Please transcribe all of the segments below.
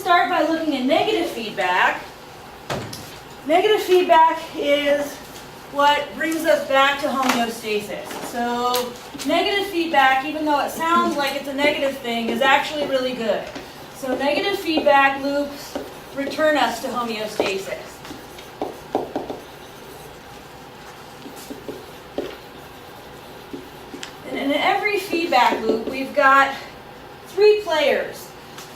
start by looking at negative feedback. Negative feedback is what brings us back to homeostasis. So negative feedback, even though it sounds like it's a negative thing, is actually really good. So negative feedback loops return us to homeostasis. And in every feedback loop, we've got three players.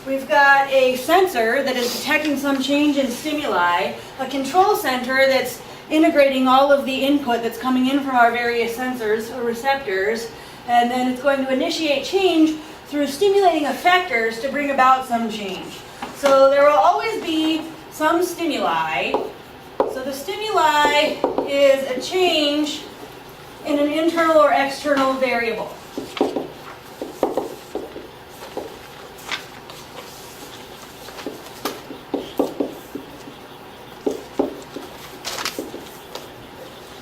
We've got a sensor that is detecting some change in stimuli, a control center that's integrating all of the input that's coming in from our various sensors or receptors, and then it's going to initiate change through stimulating effectors to bring about some change. So there will always be some stimuli. So the stimuli is a change in an internal or external variable.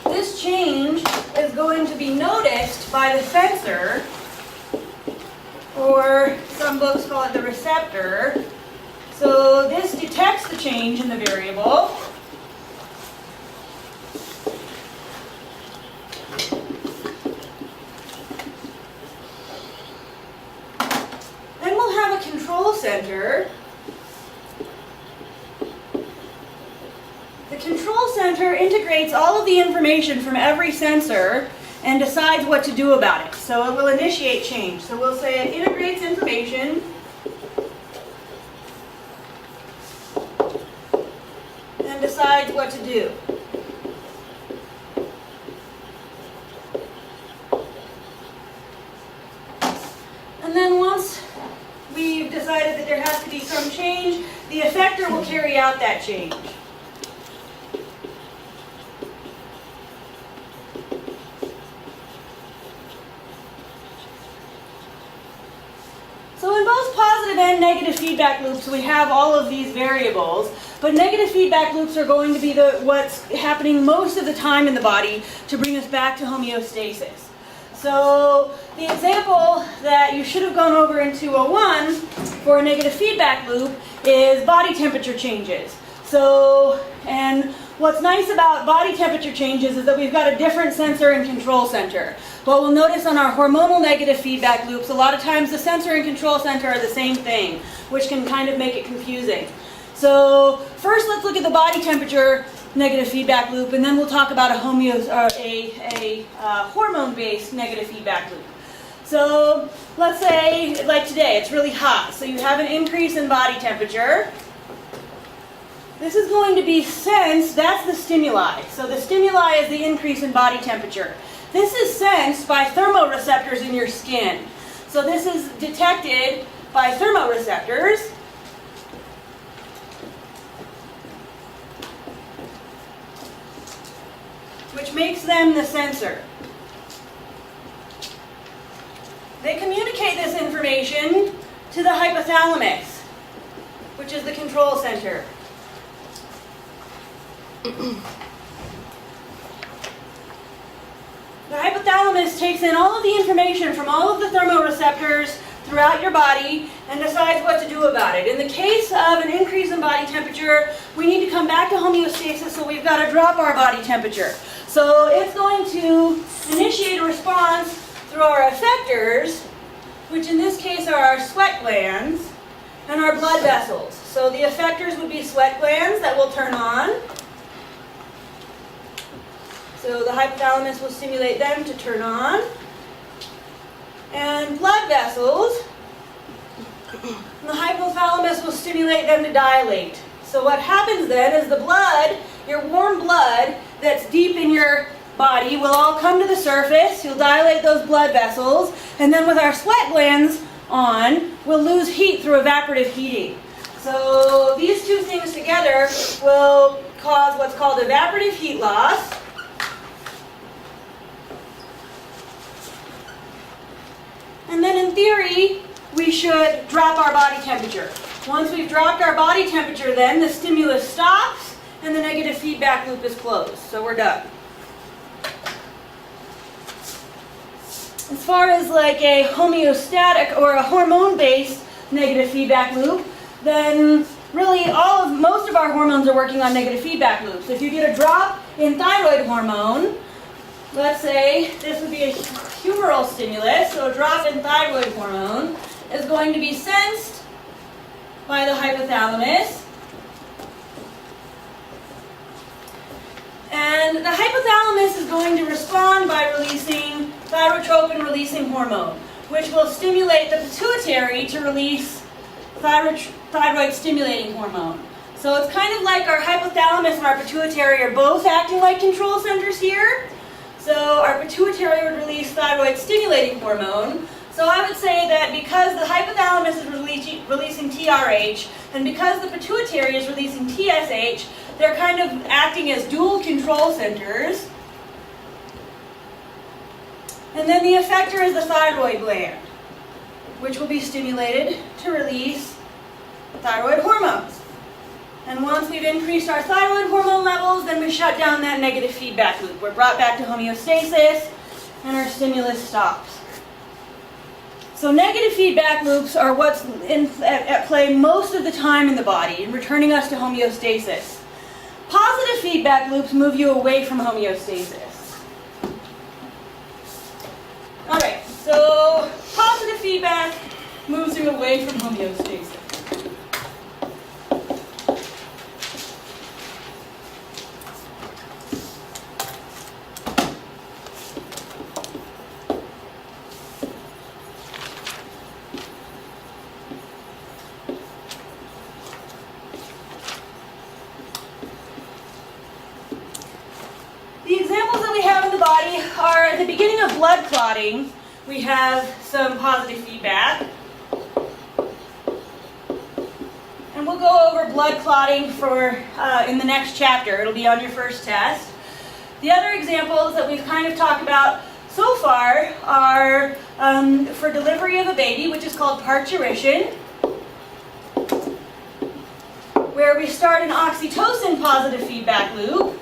This change is going to be noticed by the sensor, or some books call it the receptor. So this detects the change in the variable. Then we'll have a control center. The control center integrates all of the information from every sensor and decides what to do about it. So it will initiate change. So we'll say it integrates information and decides what to do. And then once we've decided that there has to be some change, the effector will carry out that change. So in both positive and negative feedback loops, we have all of these variables, but negative feedback loops are going to be what's happening most of the time in the body to bring us back to homeostasis. So the example that you should have gone over in 201 for a negative feedback loop is body temperature changes. So, and what's nice about body temperature changes is that we've got a different sensor and control center. But we'll notice on our hormonal negative feedback loops, a lot of times the sensor and control center are the same thing, which can kind of make it confusing. So first let's look at the body temperature negative feedback loop, and then we'll talk about a hormone-based negative feedback loop. So let's say, like today, it's really hot. So you have an increase in body temperature. This is going to be sensed, that's the stimuli. So the stimuli is the increase in body temperature. This is sensed by thermoreceptors in your skin. So this is detected by thermoreceptors. Which makes them the sensor. They communicate this information to the hypothalamus, which is the control center. The hypothalamus takes in all of the information from all of the thermoreceptors throughout your body and decides what to do about it. In the case of an increase in body temperature, we need to come back to homeostasis, so we've got to drop our body temperature. So it's going to initiate a response through our effectors, which in this case are our sweat glands and our blood vessels. So the effectors would be sweat glands that will turn on. So the hypothalamus will stimulate them to turn on. And blood vessels, and the hypothalamus will stimulate them to dilate. So what happens then is the blood, your warm blood that's deep in your body, will all come to the surface. You'll dilate those blood vessels, and then with our sweat glands on, we'll lose heat through evaporative heating. So these two things together will cause what's called evaporative heat loss. And then in theory, we should drop our body temperature. Once we've dropped our body temperature, then the stimulus stops and the negative feedback loop is closed. So we're done. As far as like a homeostatic or a hormone-based negative feedback loop, then really most of our hormones are working on negative feedback loops. If you get a drop in thyroid hormone, let's say this would be a humoral stimulus, so a drop in thyroid hormone is going to be sensed by the hypothalamus. And the hypothalamus is going to respond by releasing thyrotropin-releasing hormone, which will stimulate the pituitary to release thyroid-stimulating hormone. So it's kind of like our hypothalamus and our pituitary are both acting like control centers here. So our pituitary would release thyroid-stimulating hormone. So I would say that because the hypothalamus is releasing TRH, and because the pituitary is releasing TSH, they're kind of acting as dual control centers. And then the effector is the thyroid gland, which will be stimulated to release thyroid hormones. And once we've increased our thyroid hormone levels, then we shut down that negative feedback loop. We're brought back to homeostasis, and our stimulus stops. So negative feedback loops are what's at play most of the time in the body in returning us to homeostasis. Positive feedback loops move you away from homeostasis. All right, so positive feedback moves you away from homeostasis. Are at the beginning of blood clotting, we have some positive feedback. And we'll go over blood clotting in the next chapter. It'll be on your first test. The other examples that we've kind of talked about so far are for delivery of a baby, which is called parturition, where we start an oxytocin positive feedback loop.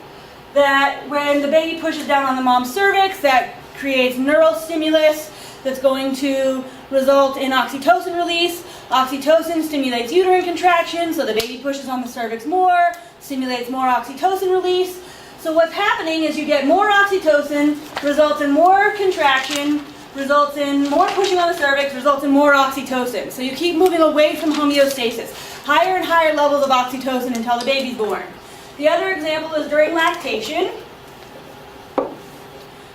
That when the baby pushes down on the mom's cervix, that creates neural stimulus that's going to result in oxytocin release. Oxytocin stimulates uterine contraction, so the baby pushes on the cervix more, stimulates more oxytocin release. So what's happening is you get more oxytocin, results in more contraction, results in more pushing on the cervix, results in more oxytocin. So you keep moving away from homeostasis. Higher and higher levels of oxytocin until the baby's born. The other example is during lactation,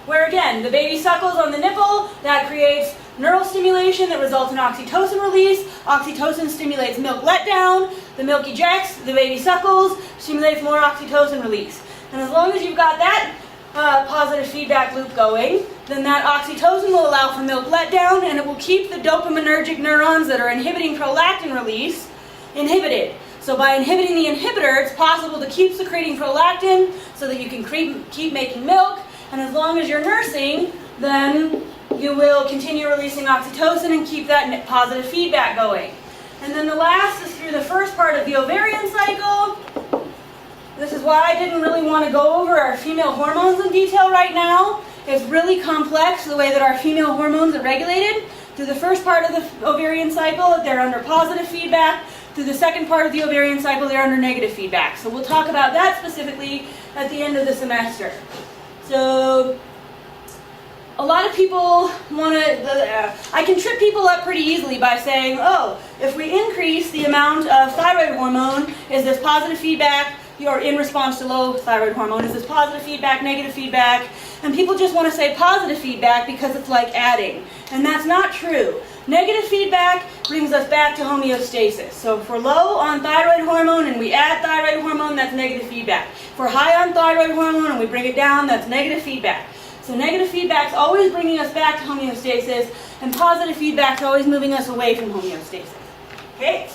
where again, the baby suckles on the nipple, that creates neural stimulation that results in oxytocin release. Oxytocin stimulates milk letdown, the milk ejects, the baby suckles, stimulates more oxytocin release. And as long as you've got that positive feedback loop going, then that oxytocin will allow for milk letdown, and it will keep the dopaminergic neurons that are inhibiting prolactin release inhibited. So by inhibiting the inhibitor, it's possible to keep secreting prolactin so that you can keep making milk. And as long as you're nursing, then you will continue releasing oxytocin and keep that positive feedback going. And then the last is through the first part of the ovarian cycle. This is why I didn't really want to go over our female hormones in detail right now. It's really complex the way that our female hormones are regulated. Through the first part of the ovarian cycle, they're under positive feedback. Through the second part of the ovarian cycle, they're under negative feedback. So we'll talk about that specifically at the end of the semester. So a lot of people want to, I can trip people up pretty easily by saying, oh, if we increase the amount of thyroid hormone, is this positive feedback? You're in response to low thyroid hormone. Is this positive feedback, negative feedback? And people just want to say positive feedback because it's like adding. And that's not true. Negative feedback brings us back to homeostasis. So if we're low on thyroid hormone and we add thyroid hormone, that's negative feedback. If we're high on thyroid hormone and we bring it down, that's negative feedback. So negative feedback is always bringing us back to homeostasis, and positive feedback is always moving us away from homeostasis. Okay?